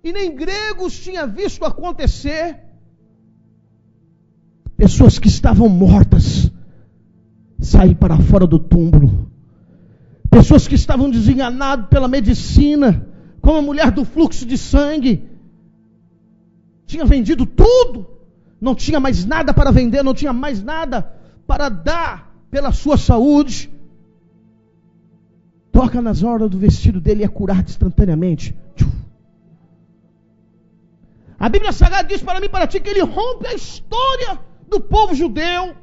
e nem gregos tinha visto acontecer. Pessoas que estavam mortas sair para fora do túmulo. Pessoas que estavam desenganadas pela medicina, como a mulher do fluxo de sangue. Tinha vendido tudo, não tinha mais nada para vender, não tinha mais nada para dar pela sua saúde. Toca nas orlas do vestido dele e é curado instantaneamente. A Bíblia Sagrada diz para mim e para ti que ele rompe a história do povo judeu.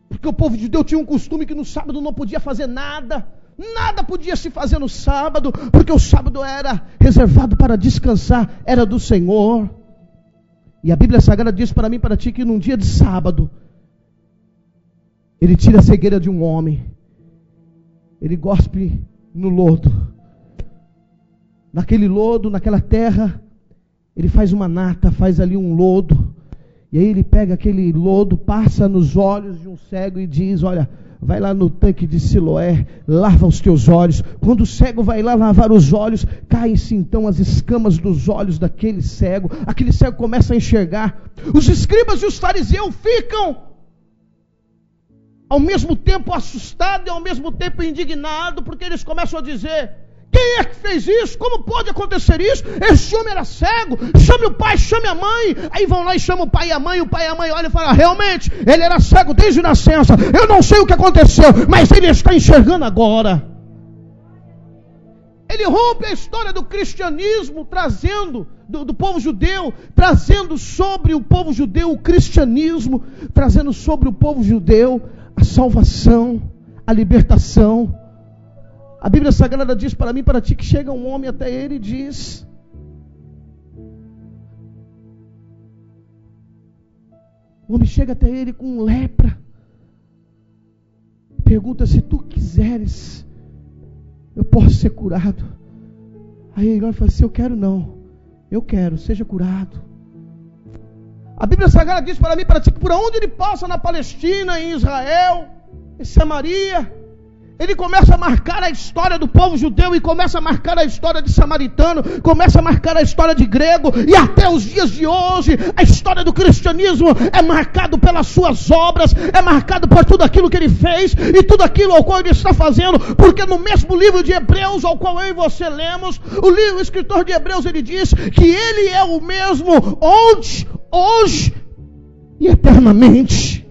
Porque o povo judeu tinha um costume que no sábado não podia fazer nada. Nada podia se fazer no sábado, porque o sábado era reservado para descansar, era do Senhor. E a Bíblia Sagrada diz para mim e para ti que num dia de sábado, ele tira a cegueira de um homem, ele gospe no lodo. Naquele lodo, naquela terra, ele faz uma nata, faz ali um lodo. E aí ele pega aquele lodo, passa nos olhos de um cego e diz: olha, vai lá no tanque de Siloé, lava os teus olhos. Quando o cego vai lá lavar os olhos, caem-se então as escamas dos olhos daquele cego. Aquele cego começa a enxergar. Os escribas e os fariseus ficam ao mesmo tempo assustados e ao mesmo tempo indignados, porque eles começam a dizer: quem é que fez isso? Como pode acontecer isso? Esse homem era cego. Chame o pai, chame a mãe. Aí vão lá e chamam o pai e a mãe. O pai e a mãe olham e falam: realmente, ele era cego desde nascença. Eu não sei o que aconteceu, mas ele está enxergando agora. Ele rompe a história do cristianismo, trazendo do povo judeu, trazendo sobre o povo judeu o cristianismo, trazendo sobre o povo judeu a salvação, a libertação. A Bíblia Sagrada diz para mim e para ti que chega um homem até ele e diz: o homem chega até ele com lepra, pergunta: se tu quiseres, eu posso ser curado? Aí ele olha e fala assim: eu quero não, eu quero, seja curado. A Bíblia Sagrada diz para mim e para ti que por onde ele passa, na Palestina, em Israel, em Samaria, ele começa a marcar a história do povo judeu e começa a marcar a história de samaritano, começa a marcar a história de grego, e até os dias de hoje a história do cristianismo é marcado pelas suas obras, é marcado por tudo aquilo que ele fez e tudo aquilo ao qual ele está fazendo, porque no mesmo livro de Hebreus ao qual eu e você lemos, o escritor de Hebreus, ele diz que ele é o mesmo ontem, hoje e eternamente.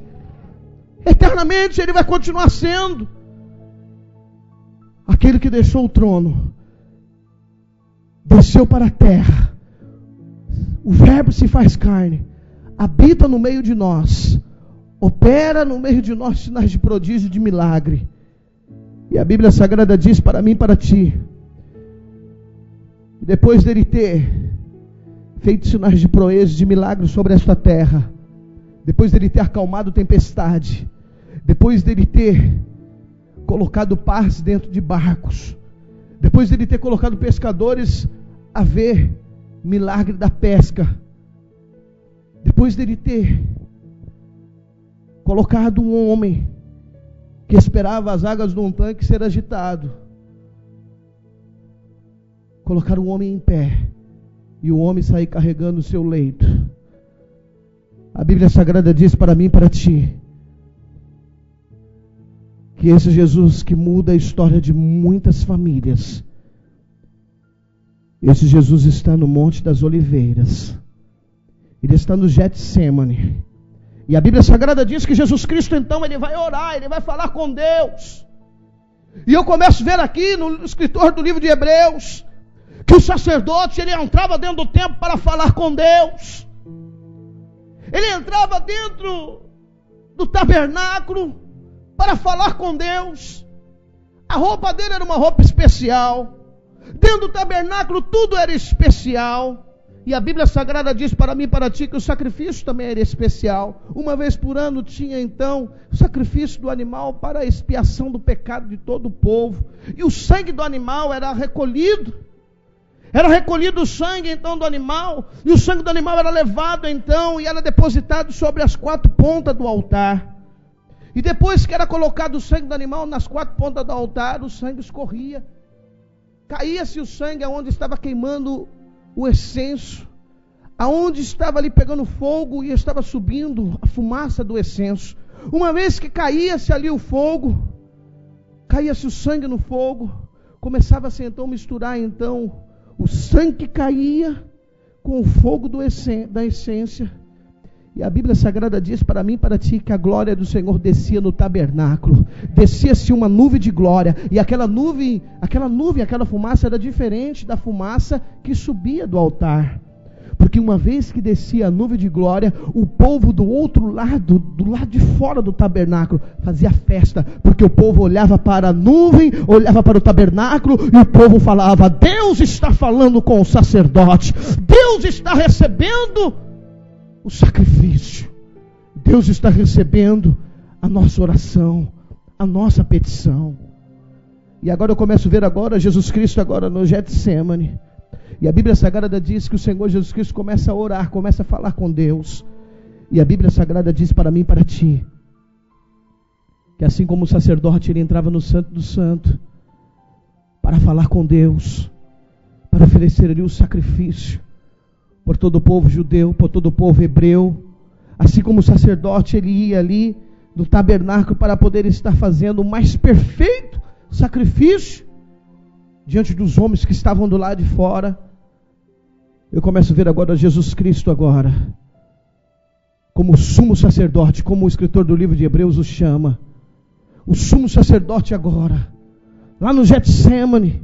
Eternamente ele vai continuar sendo aquele que deixou o trono, desceu para a terra, o verbo se faz carne, habita no meio de nós, opera no meio de nós sinais de prodígio, de milagre. E a Bíblia Sagrada diz para mim e para ti, depois dele ter feito sinais de proezas, de milagre sobre esta terra, depois dele ter acalmado tempestade, depois dele ter colocado paz dentro de barcos, depois dele ter colocado pescadores a ver milagre da pesca, depois dele ter colocado um homem que esperava as águas de um tanque ser agitado, colocar o homem em pé e o homem sair carregando o seu leito. A Bíblia Sagrada diz para mim e para ti que esse Jesus que muda a história de muitas famílias, esse Jesus está no Monte das Oliveiras, ele está no Getsemane, e a Bíblia Sagrada diz que Jesus Cristo então ele vai orar, ele vai falar com Deus, e eu começo a ver aqui no escritor do livro de Hebreus, que o sacerdote ele entrava dentro do templo para falar com Deus, ele entrava dentro do tabernáculo para falar com Deus. A roupa dele era uma roupa especial, dentro do tabernáculo tudo era especial, e a Bíblia Sagrada diz para mim e para ti que o sacrifício também era especial. Uma vez por ano tinha então o sacrifício do animal para a expiação do pecado de todo o povo, e o sangue do animal era recolhido o sangue então do animal, e o sangue do animal era levado então e era depositado sobre as 4 pontas do altar. E depois que era colocado o sangue do animal nas 4 pontas do altar, o sangue escorria, caía-se o sangue aonde estava queimando o incenso, aonde estava ali pegando fogo e estava subindo a fumaça do incenso. Uma vez que caía-se ali o fogo, caía-se o sangue no fogo, começava-se então a misturar então o sangue que caía com o fogo da essência. E a Bíblia Sagrada diz para mim e para ti que a glória do Senhor descia no tabernáculo. Descia-se uma nuvem de glória. E aquela fumaça era diferente da fumaça que subia do altar. Porque uma vez que descia a nuvem de glória, o povo do outro lado, do lado de fora do tabernáculo, fazia festa. Porque o povo olhava para a nuvem, olhava para o tabernáculo, e o povo falava: Deus está falando com o sacerdote. Deus está recebendo o sacrifício. Deus está recebendo a nossa oração, a nossa petição. E agora eu começo a ver agora Jesus Cristo agora no Getsemane. E a Bíblia Sagrada diz que o Senhor Jesus Cristo começa a orar, começa a falar com Deus. E a Bíblia Sagrada diz para mim e para ti, que assim como o sacerdote ele entrava no Santo do Santo, para falar com Deus, para oferecer ali o sacrifício, por todo o povo judeu, por todo o povo hebreu, assim como o sacerdote ele ia ali no tabernáculo para poder estar fazendo o mais perfeito sacrifício diante dos homens que estavam do lado de fora. Eu começo a ver agora Jesus Cristo agora como sumo sacerdote, como o escritor do livro de Hebreus o chama, o sumo sacerdote agora, lá no Getsemane,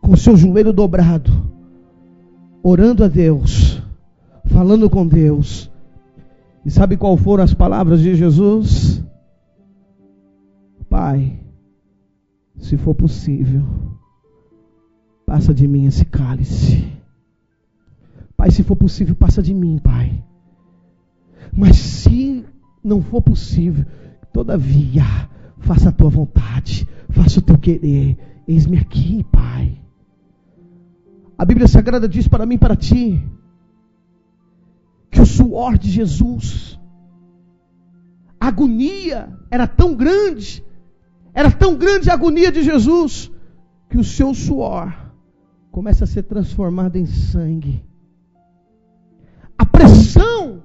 com o seu joelho dobrado, orando a Deus, falando com Deus. E sabe qual foram as palavras de Jesus? Pai, se for possível, passa de mim esse cálice. Pai, se for possível, passa de mim, Pai. Mas se não for possível, todavia, faça a tua vontade, faça o teu querer. Eis-me aqui, Pai. A Bíblia Sagrada diz para mim e para ti que o suor de Jesus, a agonia era tão grande a agonia de Jesus, que o seu suor começa a ser transformado em sangue. A pressão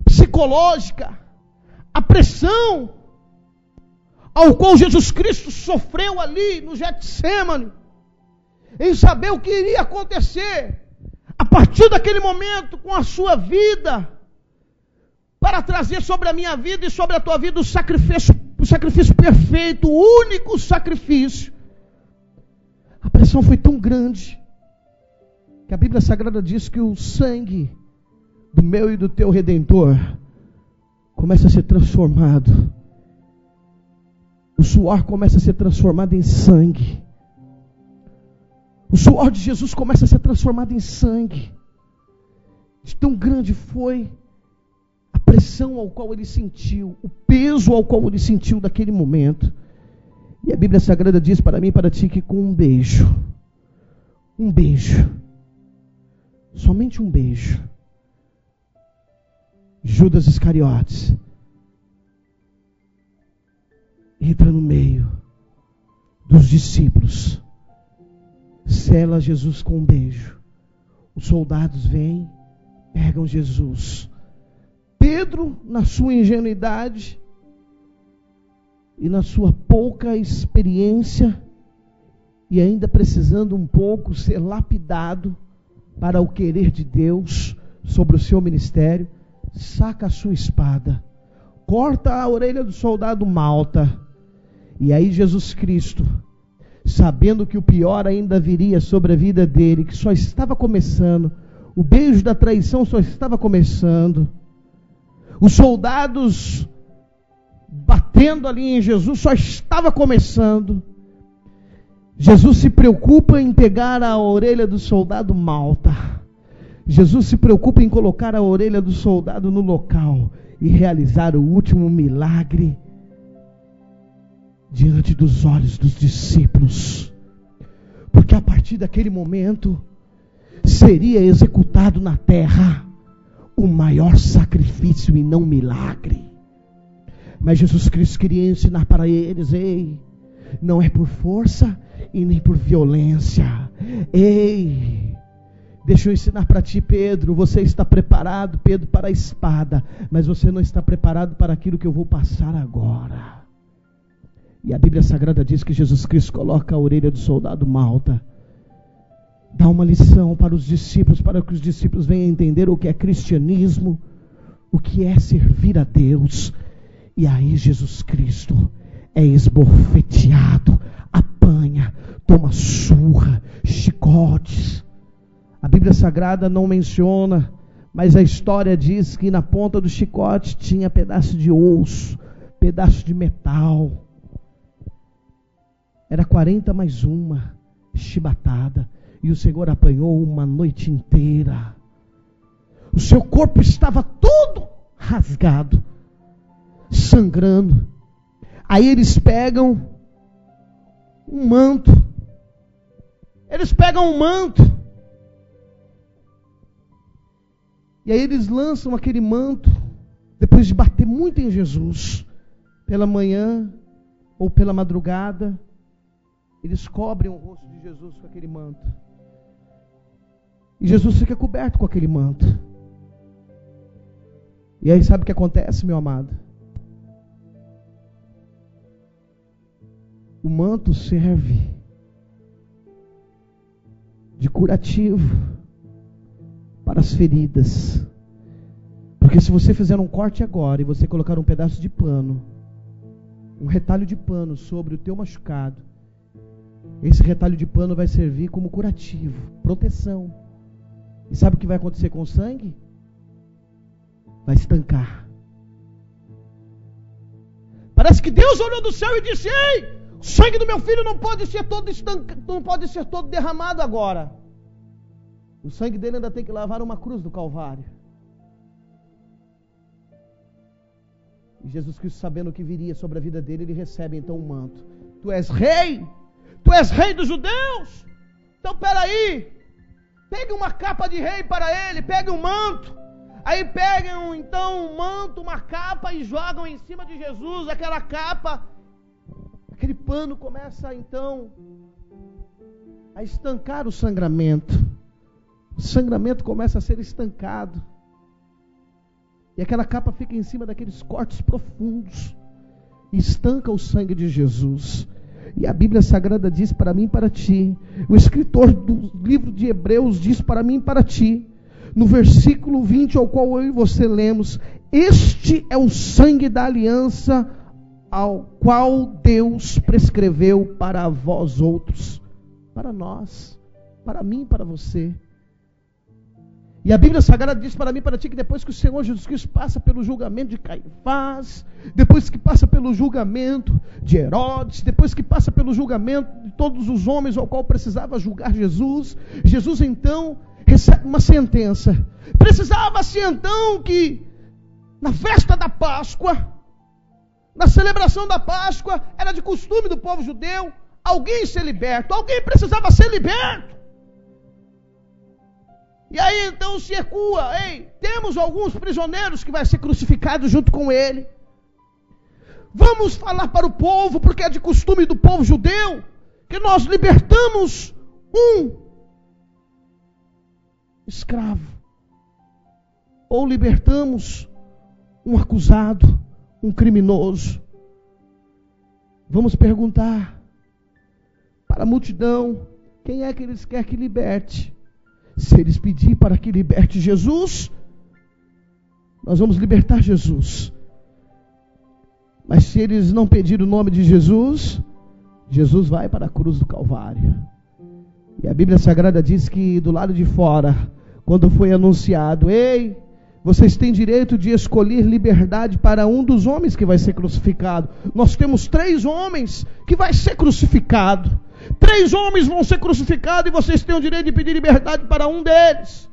psicológica, a pressão ao qual Jesus Cristo sofreu ali no Getsemane, em saber o que iria acontecer a partir daquele momento com a sua vida, para trazer sobre a minha vida e sobre a tua vida o sacrifício perfeito, o único sacrifício. A pressão foi tão grande que a Bíblia Sagrada diz que o sangue do meu e do teu Redentor começa a ser transformado. O suor começa a ser transformado em sangue. O suor de Jesus começa a ser transformado em sangue. De tão grande foi a pressão ao qual ele sentiu, o peso ao qual ele sentiu daquele momento. E a Bíblia Sagrada diz para mim e para ti que com um beijo, somente um beijo, Judas Iscariotes entra no meio dos discípulos, sela Jesus com um beijo. Os soldados vêm, pegam Jesus. Pedro, na sua ingenuidade e na sua pouca experiência, e ainda precisando um pouco ser lapidado para o querer de Deus sobre o seu ministério, saca a sua espada, corta a orelha do soldado Malta. E aí Jesus Cristo, sabendo que o pior ainda viria sobre a vida dele, que só estava começando, o beijo da traição só estava começando, os soldados batendo ali em Jesus só estava começando, Jesus se preocupa em pegar a orelha do soldado Malta. Jesus se preocupa em colocar a orelha do soldado no local e realizar o último milagre diante dos olhos dos discípulos. Porque a partir daquele momento seria executado na terra o maior sacrifício e não milagre. Mas Jesus Cristo queria ensinar para eles: ei, não é por força e nem por violência. Ei, Deixa eu ensinar para ti, Pedro. Você está preparado, Pedro, para a espada, mas você não está preparado para aquilo que eu vou passar agora. E a Bíblia Sagrada diz que Jesus Cristo coloca a orelha do soldado Malta, dá uma lição para os discípulos, para que os discípulos venham entender o que é cristianismo, o que é servir a Deus. E aí Jesus Cristo é esbofeteado, apanha, toma surra, chicotes. A Bíblia Sagrada não menciona, mas a história diz que na ponta do chicote tinha pedaço de osso, pedaço de metal. Era 40 mais uma chibatada. E o Senhor apanhou uma noite inteira. O seu corpo estava todo rasgado, sangrando. Aí eles pegam um manto. E aí eles lançam aquele manto, depois de bater muito em Jesus, pela manhã ou pela madrugada, eles cobrem o rosto de Jesus com aquele manto. E Jesus fica coberto com aquele manto. E aí sabe o que acontece, meu amado? O manto serve de curativo para as feridas. Porque se você fizer um corte agora e você colocar um pedaço de pano, um retalho de pano sobre o teu machucado, esse retalho de pano vai servir como curativo, proteção. E sabe o que vai acontecer com o sangue? Vai estancar. Parece que Deus olhou do céu e disse: ei, o sangue do meu filho não pode ser todo derramado agora. O sangue dele ainda tem que lavar uma cruz do Calvário. E Jesus Cristo, sabendo o que viria sobre a vida dele, ele recebe então um manto. Tu és rei dos judeus. Então peraí, pegue uma capa de rei para ele, pegue um manto. Aí pegam então um manto, uma capa e jogam em cima de Jesus. Aquela capa, aquele pano começa então a estancar o sangramento. O sangramento começa a ser estancado. E aquela capa fica em cima daqueles cortes profundos. E estanca o sangue de Jesus. E a Bíblia Sagrada diz para mim e para ti. O escritor do livro de Hebreus diz para mim e para ti. No versículo 20 ao qual eu e você lemos. Este é o sangue da aliança ao qual Deus prescreveu para vós outros. Para nós. Para mim e para você. E a Bíblia Sagrada diz para mim e para ti que depois que o Senhor Jesus Cristo passa pelo julgamento de Caifás, depois que passa pelo julgamento de Herodes, depois que passa pelo julgamento de todos os homens ao qual precisava julgar Jesus, Jesus então recebe uma sentença. Precisava-se então que na festa da Páscoa, na celebração da Páscoa, era de costume do povo judeu alguém ser liberto, alguém precisava ser liberto. E aí então se recua, ei, temos alguns prisioneiros que vai ser crucificados junto com ele. Vamos falar para o povo, porque é de costume do povo judeu, que nós libertamos um escravo, ou libertamos um acusado, um criminoso. Vamos perguntar para a multidão, quem é que eles querem que liberte? Se eles pedirem para que liberte Jesus, nós vamos libertar Jesus. Mas se eles não pedirem o nome de Jesus, Jesus vai para a cruz do Calvário. E a Bíblia Sagrada diz que do lado de fora, quando foi anunciado, ei, vocês têm direito de escolher liberdade para um dos homens que vai ser crucificado. Nós temos 3 homens que vai ser crucificado. 3 homens vão ser crucificados e vocês têm o direito de pedir liberdade para um deles.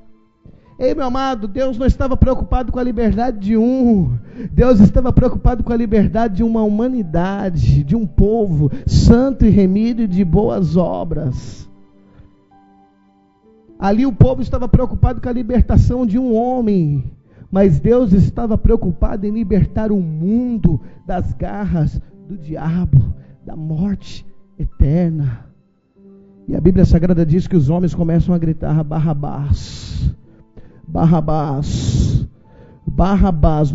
Ei, meu amado, Deus não estava preocupado com a liberdade de um. Deus estava preocupado com a liberdade de uma humanidade, de um povo santo e remido e de boas obras. Ali o povo estava preocupado com a libertação de um homem, mas Deus estava preocupado em libertar o mundo das garras do diabo, da morte eterna. E a Bíblia Sagrada diz que os homens começam a gritar: Barrabás, Barrabás, Barrabás.